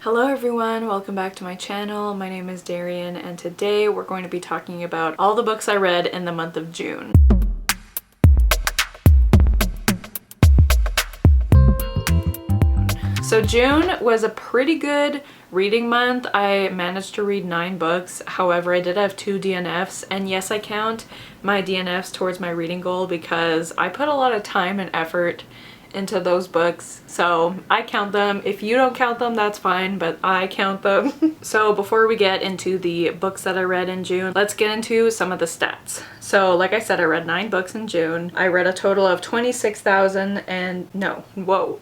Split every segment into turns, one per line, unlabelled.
Hello everyone, welcome back to my channel. My name is Darian and today we're going to be talking about all the books I read in the month of June. So June was a pretty good reading month. I managed to read 9 books. However, I did have 2 DNFs, and yes, I count my DNFs towards my reading goal because I put a lot of time and effort into those books, so I count them. If you don't count them, that's fine, but I count them. So before we get into the books that I read in June, let's get into some of the stats. So like I said, I read 9 books in June. I read a total of 26,000 and no, whoa.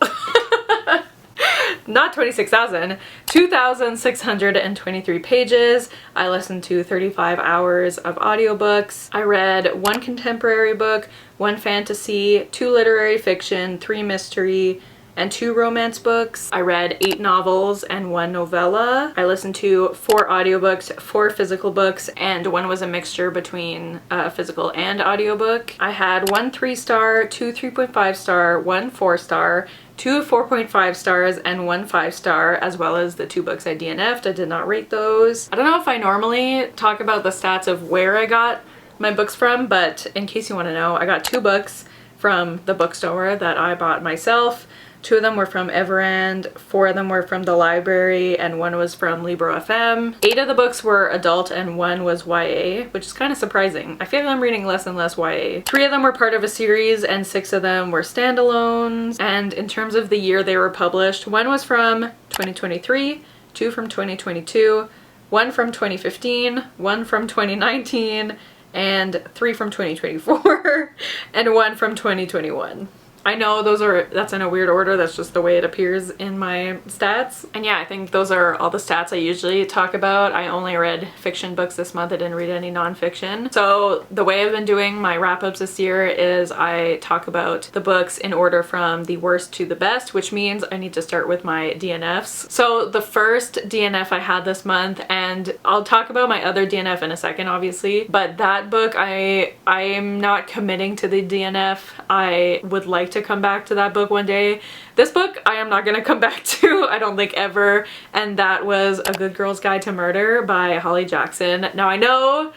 Not 26,000, 2,623 pages. I listened to 35 hours of audiobooks. I read 1 contemporary book, 1 fantasy, 2 literary fiction, 3 mystery, and 2 romance books. I read 8 novels and 1 novella. I listened to 4 audiobooks, 4 physical books, and 1 was a mixture between physical and audiobook. I had 1 3-star, 2 3.5 star, 1 4-star, 2 4.5 stars, and 1 5-star, as well as the 2 books I DNF'd. I did not rate those. I don't know if I normally talk about the stats of where I got my books from, but in case you want to know, I got 2 books from the bookstore that I bought myself. 2 of them were from Everand, 4 of them were from the library, and 1 was from Libro FM. 8 of the books were adult and 1 was YA, which is kind of surprising. I feel like I'm reading less and less YA. 3 of them were part of a series and 6 of them were standalones. And in terms of the year they were published, 1 was from 2023, 2 from 2022, 1 from 2015, 1 from 2019, and 3 from 2024, and 1 from 2021. I know that's in a weird order, that's just the way it appears in my stats. And yeah, I think those are all the stats I usually talk about. I only read fiction books this month, I didn't read any nonfiction. So the way I've been doing my wrap-ups this year is I talk about the books in order from the worst to the best, which means I need to start with my DNFs. So the first DNF I had this month, and I'll talk about my other DNF in a second obviously, but that book I am not committing to the DNF. I would like to come back to that book one day. This book I am not gonna come back to, I don't think ever, and that was A Good Girl's Guide to Murder by Holly Jackson. Now I know,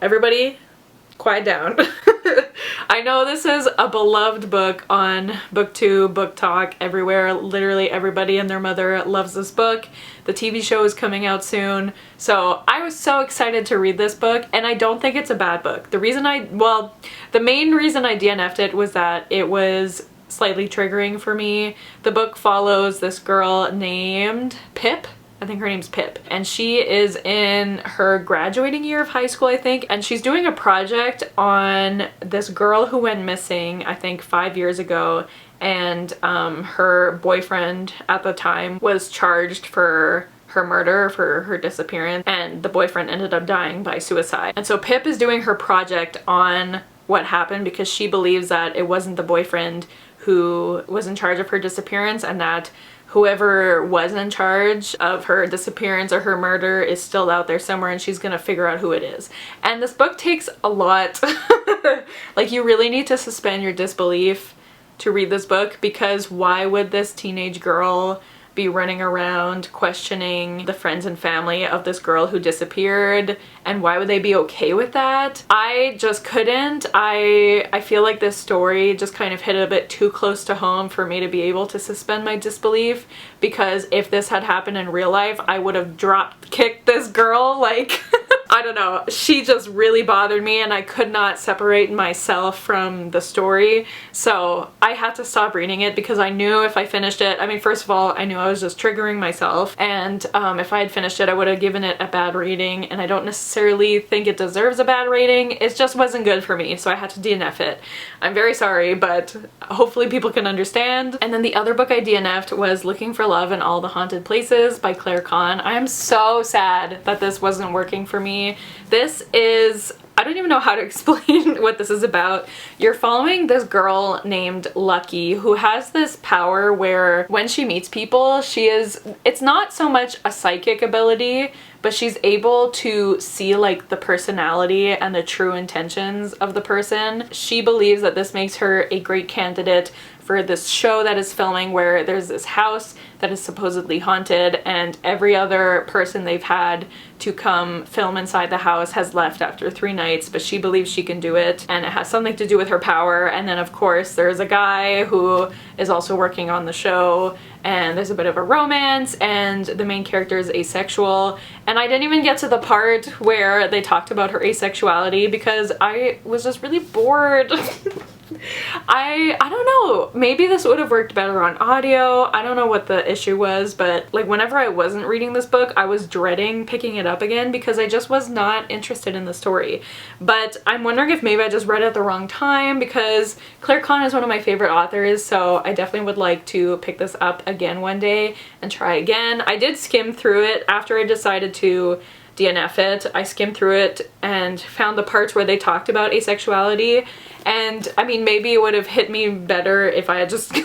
everybody quiet down. I know this is a beloved book on BookTube, Book Talk, everywhere. Literally everybody and their mother loves this book. The TV show is coming out soon. So I was so excited to read this book, and I don't think it's a bad book. The main reason I DNF'd it was that it was slightly triggering for me. The book follows this girl named Pip. I think her name's Pip, and she is in her graduating year of high school, I think, and she's doing a project on this girl who went missing, I think 5 years ago, and her boyfriend at the time was charged for her murder, for her disappearance, and the boyfriend ended up dying by suicide. And so Pip is doing her project on what happened because she believes that it wasn't the boyfriend who was in charge of her disappearance, and that whoever was in charge of her disappearance or her murder is still out there somewhere, and she's gonna figure out who it is. And this book takes a lot. Like, you really need to suspend your disbelief to read this book, because why would this teenage girl be running around questioning the friends and family of this girl who disappeared, and why would they be okay with that? I just couldn't. I feel like this story just kind of hit a bit too close to home for me to be able to suspend my disbelief, because if this had happened in real life, I would have kicked this girl, like I don't know, she just really bothered me, and I could not separate myself from the story. So I had to stop reading it because I knew if I finished it, I mean, first of all, I knew I was just triggering myself, and if I had finished it, I would have given it a bad rating, and I don't necessarily think it deserves a bad rating. It just wasn't good for me, so I had to DNF it. I'm very sorry, but hopefully people can understand. And then the other book I DNF'd was Looking for Love in All the Haunted Places by Claire Kahn. I am so sad that this wasn't working for me. This is, I don't even know how to explain what this is about. You're following this girl named Lucky who has this power where when she meets people, it's not so much a psychic ability, but she's able to see like the personality and the true intentions of the person. She believes that this makes her a great candidate for this show that is filming where there's this house that is supposedly haunted, and every other person they've had to come film inside the house has left after 3 nights, but she believes she can do it, and it has something to do with her power. And then of course there's a guy who is also working on the show, and there's a bit of a romance, and the main character is asexual. And I didn't even get to the part where they talked about her asexuality because I was just really bored. I don't know, maybe this would have worked better on audio. I don't know what the issue was, but like whenever I wasn't reading this book, I was dreading picking it up again because I just was not interested in the story. But I'm wondering if maybe I just read it at the wrong time, because Claire Kahn is one of my favorite authors, so I definitely would like to pick this up again one day and try again. I did skim through it after I decided to DNF it. I skimmed through it and found the parts where they talked about asexuality, and I mean, maybe it would have hit me better if I had just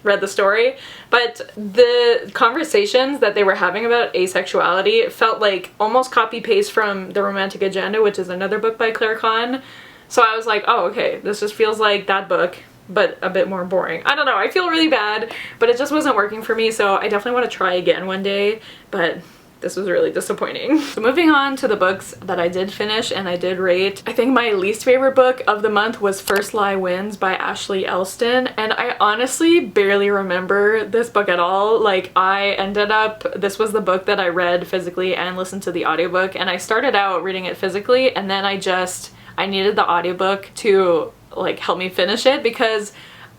read the story, but the conversations that they were having about asexuality felt like almost copy-paste from The Romantic Agenda, which is another book by Claire Kahn. So I was like, oh, okay, this just feels like that book, but a bit more boring. I don't know, I feel really bad, but it just wasn't working for me, so I definitely want to try again one day, but this was really disappointing. So moving on to the books that I did finish and I did rate. I think my least favorite book of the month was First Lie Wins by Ashley Elston, and I honestly barely remember this book at all. Like, this was the book that I read physically and listened to the audiobook, and I started out reading it physically, and then I needed the audiobook to like help me finish it, because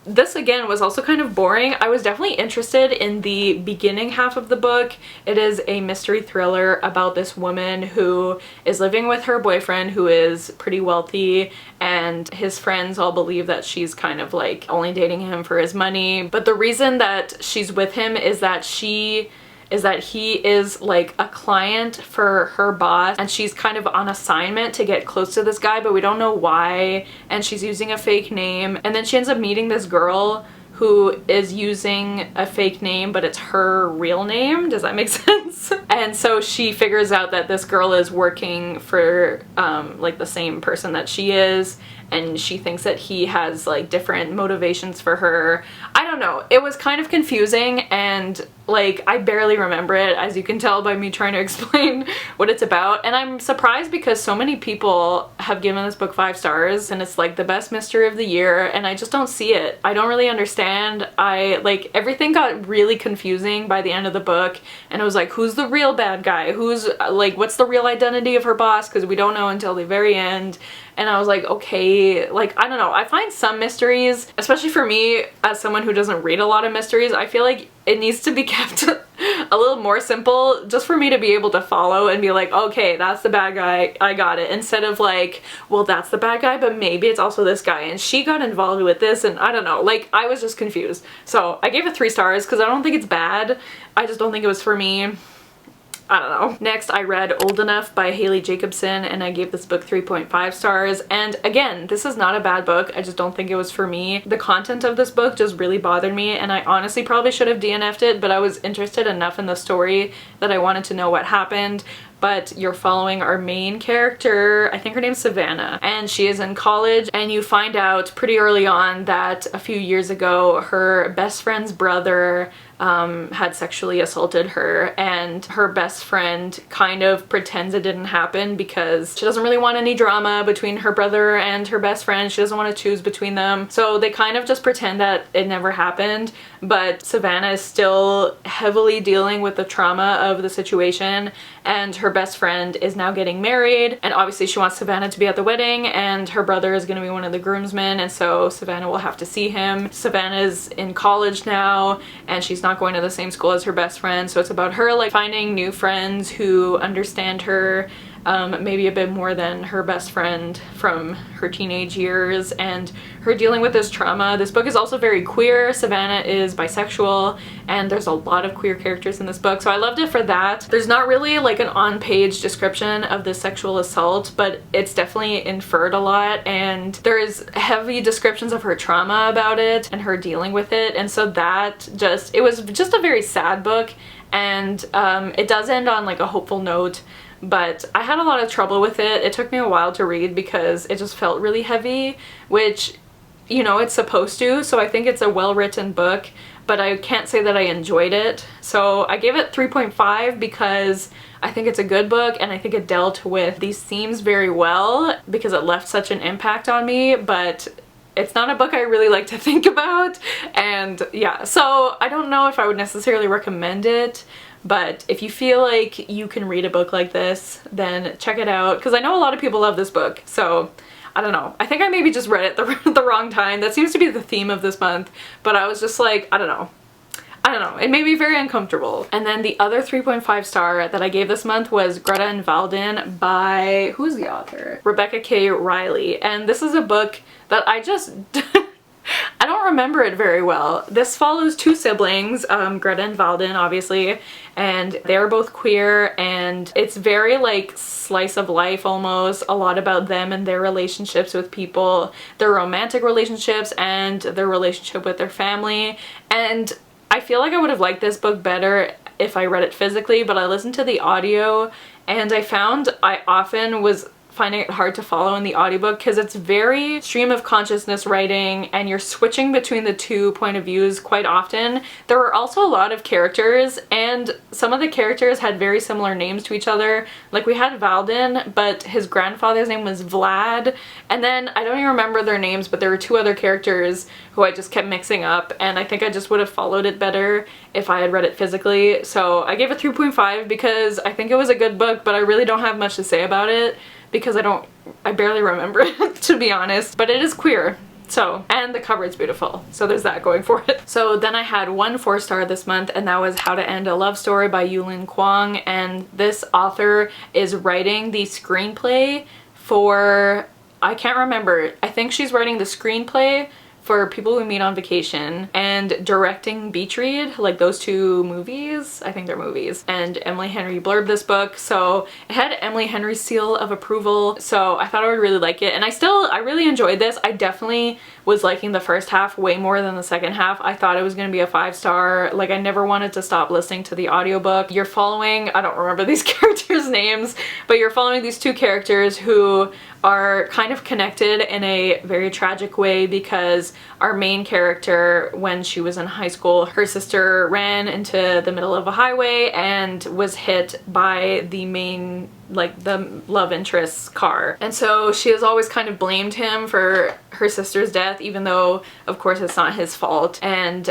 this again was also kind of boring. I was definitely interested in the beginning half of the book. It is a mystery thriller about this woman who is living with her boyfriend, who is pretty wealthy, and his friends all believe that she's kind of like only dating him for his money. But the reason that she's with him is that he is like a client for her boss, and she's kind of on assignment to get close to this guy, but we don't know why, and she's using a fake name. And then she ends up meeting this girl who is using a fake name, but it's her real name. Does that make sense? And so she figures out that this girl is working for like the same person that she is, and she thinks that he has like different motivations for her. I don't know. It was kind of confusing, and like I barely remember it, as you can tell by me trying to explain what it's about. And I'm surprised because so many people have given this book 5 stars, and it's like the best mystery of the year, and I just don't see it. I don't really understand. Everything got really confusing by the end of the book, and it was like, who's the real bad guy? Who's like, what's the real identity of her boss? Because we don't know until the very end. And I was like, okay, like, I don't know. I find some mysteries, especially for me as someone who doesn't read a lot of mysteries, I feel like it needs to be kept a little more simple just for me to be able to follow and be like, okay, that's the bad guy, I got it. Instead of like, well, that's the bad guy, but maybe it's also this guy, and she got involved with this, and I don't know. Like, I was just confused. So I gave it 3 stars because I don't think it's bad. I just don't think it was for me. I don't know. Next, I read Old Enough by Haley Jacobson, and I gave this book 3.5 stars. And again, this is not a bad book. I just don't think it was for me. The content of this book just really bothered me, and I honestly probably should have DNF'd it, but I was interested enough in the story that I wanted to know what happened. But you're following our main character, I think her name's Savannah, and she is in college, and you find out pretty early on that a few years ago her best friend's brother had sexually assaulted her, and her best friend kind of pretends it didn't happen because she doesn't really want any drama between her brother and her best friend. She doesn't want to choose between them, so they kind of just pretend that it never happened. But Savannah is still heavily dealing with the trauma of the situation, and her best friend is now getting married, and obviously she wants Savannah to be at the wedding, and her brother is going to be one of the groomsmen, and so Savannah will have to see him. Savannah is in college now, and she's not going to the same school as her best friend, so it's about her like finding new friends who understand her maybe a bit more than her best friend from her teenage years, and her dealing with this trauma. This book is also very queer. Savannah is bisexual, and there's a lot of queer characters in this book, so I loved it for that. There's not really like an on-page description of the sexual assault, but it's definitely inferred a lot, and there's heavy descriptions of her trauma about it and her dealing with it, and so it was just a very sad book, and it does end on like a hopeful note. But I had a lot of trouble with it. It took me a while to read because it just felt really heavy, which you know, it's supposed to, so I think it's a well-written book, but I can't say that I enjoyed it. So I gave it 3.5 because I think it's a good book and I think it dealt with these themes very well because it left such an impact on me, but it's not a book I really like to think about. And yeah, so I don't know if I would necessarily recommend it, but if you feel like you can read a book like this, then check it out, because I know a lot of people love this book. So I don't know. I think I maybe just read it the wrong time. That seems to be the theme of this month, but I was just like, I don't know. It made me very uncomfortable. And then the other 3.5 star that I gave this month was Greta and Valden by, who's the author? Rebecca K. Riley. And this is a book that I just, I don't remember it very well. This follows two siblings, Greta and Valden, obviously, and they're both queer, and it's very like slice of life almost, a lot about them and their relationships with people, their romantic relationships and their relationship with their family. And I feel like I would have liked this book better if I read it physically, but I listened to the audio and I found I often was finding it hard to follow in the audiobook because it's very stream of consciousness writing and you're switching between the two point of views quite often. There were also a lot of characters and some of the characters had very similar names to each other. Like we had Valden, but his grandfather's name was Vlad, and then I don't even remember their names, but there were two other characters who I just kept mixing up, and I think I just would have followed it better if I had read it physically. So I gave it 3.5 because I think it was a good book, but I really don't have much to say about it because I barely remember it, to be honest. But it is queer, so, and the cover is beautiful, so there's that going for it. So then I had one 4-star this month, and that was How to End a Love Story by Yulin Kwong, and this author is writing the screenplay for, I can't remember, I think she's writing the screenplay for People We Meet on Vacation and directing Beach Read, like those two movies. I think they're movies. And Emily Henry blurbed this book, so it had Emily Henry's seal of approval, so I thought I would really like it. And I really enjoyed this. I definitely was liking the first half way more than the second half. I thought it was gonna be a 5-star. Like, I never wanted to stop listening to the audiobook. You're following, I don't remember these characters' names, but you're following these two characters who are kind of connected in a very tragic way because our main character, when she was in high school, her sister ran into the middle of a highway and was hit by the main, like the love interest's car. And so she has always kind of blamed him for her sister's death, even though of course it's not his fault. And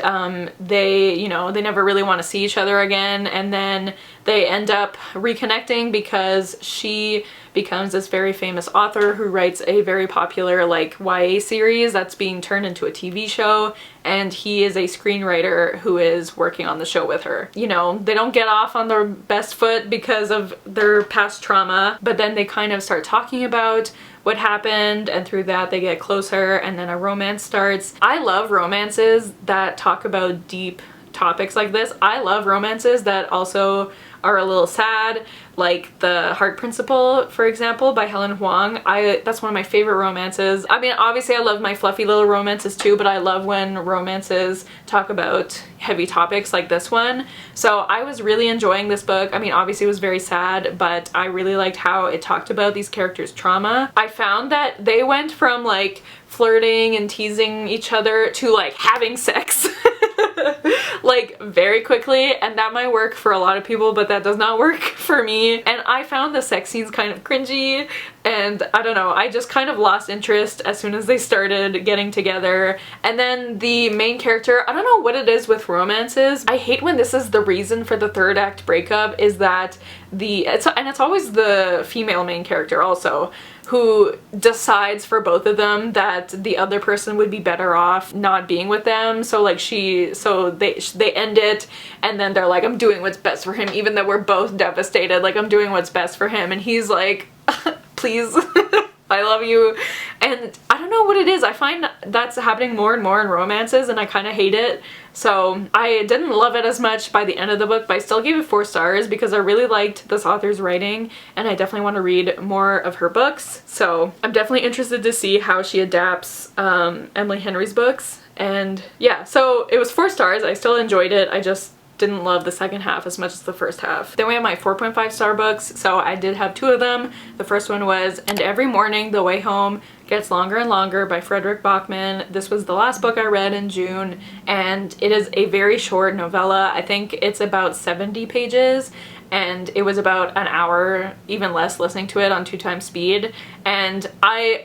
they, you know, they never really want to see each other again, and then they end up reconnecting because she becomes this very famous author who writes a very popular like YA series that's being turned into a TV show, and he is a screenwriter who is working on the show with her. You know, they don't get off on their best foot because of their past trauma, but then they kind of start talking about what happened, and through that they get closer, and then a romance starts. I love romances that talk about deep topics like this. I love romances that also are a little sad, like The Heart Principle, for example, by Helen Huang. That's one of my favorite romances. I mean, obviously I love my fluffy little romances too, but I love when romances talk about heavy topics like this one. So I was really enjoying this book. I mean, obviously it was very sad, but I really liked how it talked about these characters' trauma. I found that they went from like flirting and teasing each other to like having sex like very quickly, and that might work for a lot of people, but that does not work for me. And I found the sex scenes kind of cringy, and I don't know, I just kind of lost interest as soon as they started getting together. And then the main character, I don't know what it is with romances. I hate when this is the reason for the third act breakup, is that it's always the female main character also who decides for both of them that the other person would be better off not being with them. So like they end it, and then they're like, I'm doing what's best for him, even though we're both devastated. Like, I'm doing what's best for him, and he's like, please, I love you. And I don't know what it is. I find that's happening more and more in romances, and I kind of hate it. So I didn't love it as much by the end of the book, but I still gave it 4 stars because I really liked this author's writing, and I definitely want to read more of her books. So I'm definitely interested to see how she adapts Emily Henry's books. And yeah, so it was 4 stars. I still enjoyed it. I just didn't love the second half as much as the first half. Then we have my 4.5 star books. So I did have 2 of them. The first one was And Every Morning, The Way Home, Gets Longer and Longer by Frederick Bachman. This was the last book I read in June, and it is a very short novella. I think it's about 70 pages, and it was about an hour, even less, listening to it on 2x speed. And I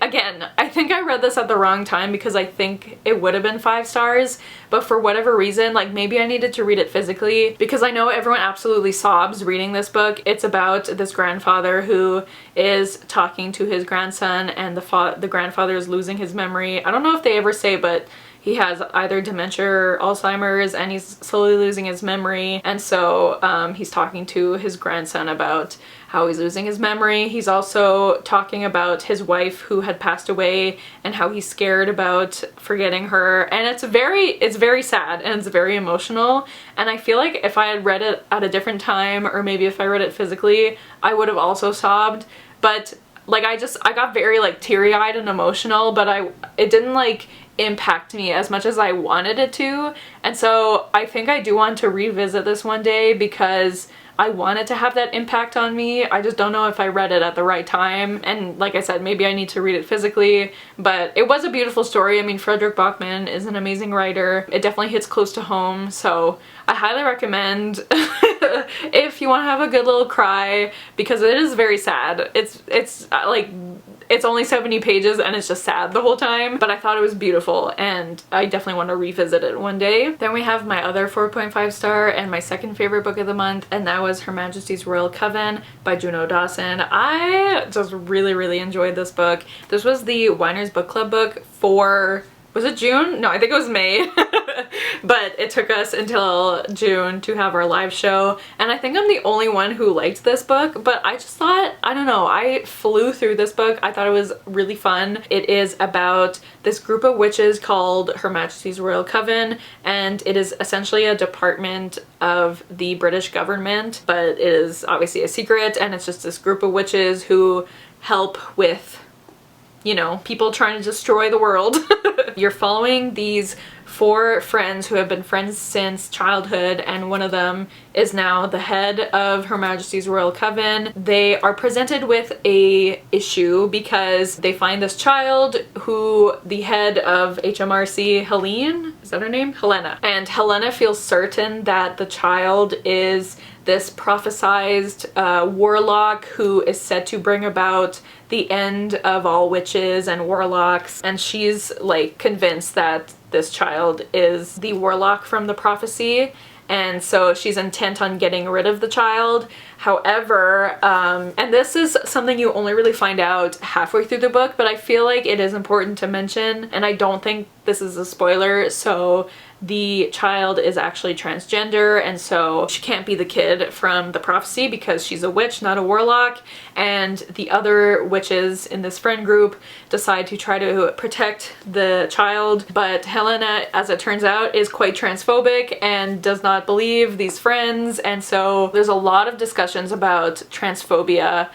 think I read this at the wrong time because I think it would have been 5 stars, but for whatever reason, like maybe I needed to read it physically because I know everyone absolutely sobs reading this book. It's about this grandfather who is talking to his grandson, and the grandfather is losing his memory. I don't know if they ever say, but he has either dementia or Alzheimer's, and he's slowly losing his memory. And so he's talking to his grandson about how he's losing his memory. He's also talking about his wife who had passed away and how he's scared about forgetting her. And it's very sad and it's very emotional. And I feel like if I had read it at a different time, or maybe if I read it physically, I would have also sobbed. But like I got very like teary-eyed and emotional, but it didn't like impact me as much as I wanted it to. And so I think I do want to revisit this one day because I want it to have that impact on me. I just don't know if I read it at the right time. And like I said, maybe I need to read it physically, but it was a beautiful story. I mean, Frederick Bachman is an amazing writer. It definitely hits close to home, so I highly recommend if you want to have a good little cry, because it is very sad. It's only 70 pages and it's just sad the whole time, but I thought it was beautiful and I definitely want to revisit it one day. Then we have my other 4.5 star and my second favorite book of the month, and that was Her Majesty's Royal Coven by Juno Dawson. I just really enjoyed this book. This was the Winer's Book Club book for, was it June? No, I think it was May. But it took us until June to have our live show, and I think I'm the only one who liked this book, but I just thought, I don't know, I flew through this book. I thought it was really fun. It is about this group of witches called Her Majesty's Royal Coven, and it is essentially a department of the British government, but it is obviously a secret, and it's just this group of witches who help with, you know, people trying to destroy the world. You're following these 4 friends who have been friends since childhood, and one of them is now the head of Her Majesty's Royal Coven. They are presented with a issue because they find this child who the head of HMRC, Helene, is that her name? Helena. And Helena feels certain that the child is this prophesized warlock who is said to bring about the end of all witches and warlocks, and she's like convinced that this child is the warlock from the prophecy, and so she's intent on getting rid of the child. However, and this is something you only really find out halfway through the book, but I feel like it is important to mention, and I don't think this is a spoiler, so the child is actually transgender, and so she can't be the kid from the prophecy because she's a witch, not a warlock. And the other witches in this friend group decide to try to protect the child, but Helena, as it turns out, is quite transphobic and does not believe these friends, and so there's a lot of discussions about transphobia,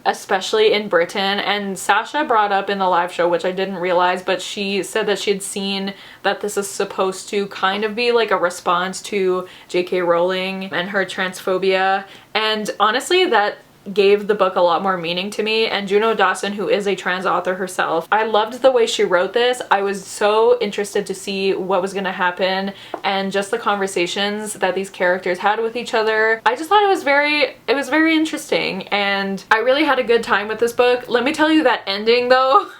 especially in Britain. And Sasha brought up in the live show, which I didn't realize, but she said that she had seen that this is supposed to kind of be like a response to J.K. Rowling and her transphobia, and honestly that gave the book a lot more meaning to me. And Juno Dawson, who is a trans author herself, I loved the way she wrote this. I was so interested to see what was gonna happen and just the conversations that these characters had with each other. I just thought it was very interesting, and I really had a good time with this book. Let me tell you, that ending though,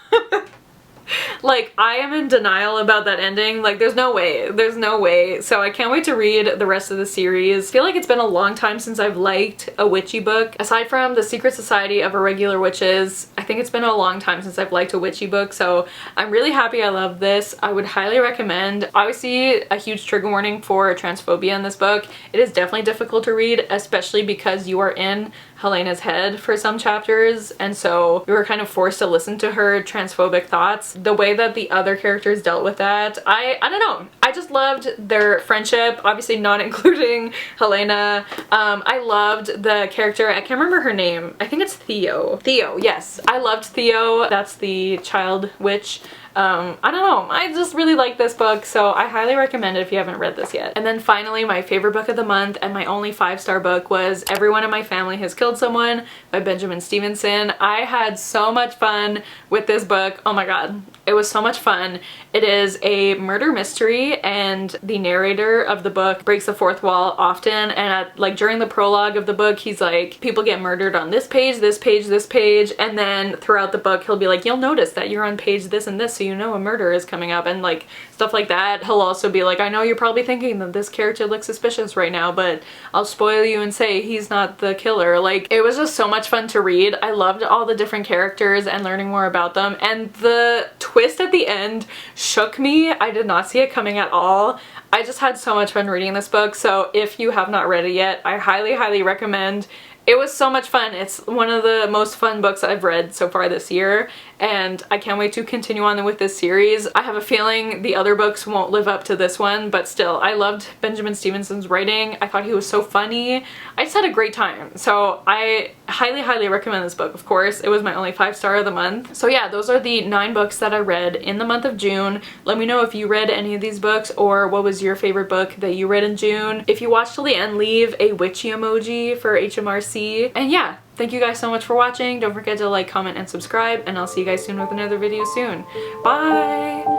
like, I am in denial about that ending. Like, there's no way. So I can't wait to read the rest of the series. I feel like it's been a long time since I've liked a witchy book. Aside from The Secret Society of Irregular Witches, I think it's been a long time since I've liked a witchy book, so I'm really happy I love this. I would highly recommend. Obviously, a huge trigger warning for transphobia in this book. It is definitely difficult to read, especially because you are in Helena's head for some chapters, and so you were kind of forced to listen to her transphobic thoughts. The way that the other characters dealt with that, I don't know. I just loved their friendship, obviously not including Helena. I loved the character, I can't remember her name. I think it's Theo. Theo, yes. I loved Theo. That's the child witch. I don't know, I just really like this book, so I highly recommend it if you haven't read this yet. And then finally, my favorite book of the month and my only 5-star book was Everyone in My Family Has Killed Someone by Benjamin Stevenson. I had so much fun with this book. Oh my god, it was so much fun. It is a murder mystery, and the narrator of the book breaks the fourth wall often, and like during the prologue of the book, he's like, people get murdered on this page, this page, this page, and then throughout the book he'll be like, you'll notice that you're on page this and this, so you know a murder is coming up, and like stuff like that. He'll also be like, I know you're probably thinking that this character looks suspicious right now, but I'll spoil you and say he's not the killer. Like, it was just so much fun to read. I loved all the different characters and learning more about them, and the twist at the end shook me. I did not see it coming at all. I just had so much fun reading this book, so if you have not read it yet, I highly recommend. It was so much fun. It's one of the most fun books I've read so far this year, and I can't wait to continue on with this series. I have a feeling the other books won't live up to this one, but still, I loved Benjamin Stevenson's writing. I thought he was so funny. I just had a great time. So I highly recommend this book, of course. It was my only 5-star of the month. So yeah, those are the 9 books that I read in the month of June. Let me know if you read any of these books or what was your favorite book that you read in June. If you watched till the end, leave a witchy emoji for HMRC. And yeah, thank you guys so much for watching. Don't forget to like, comment, and subscribe, and I'll see you guys soon with another video soon. Bye!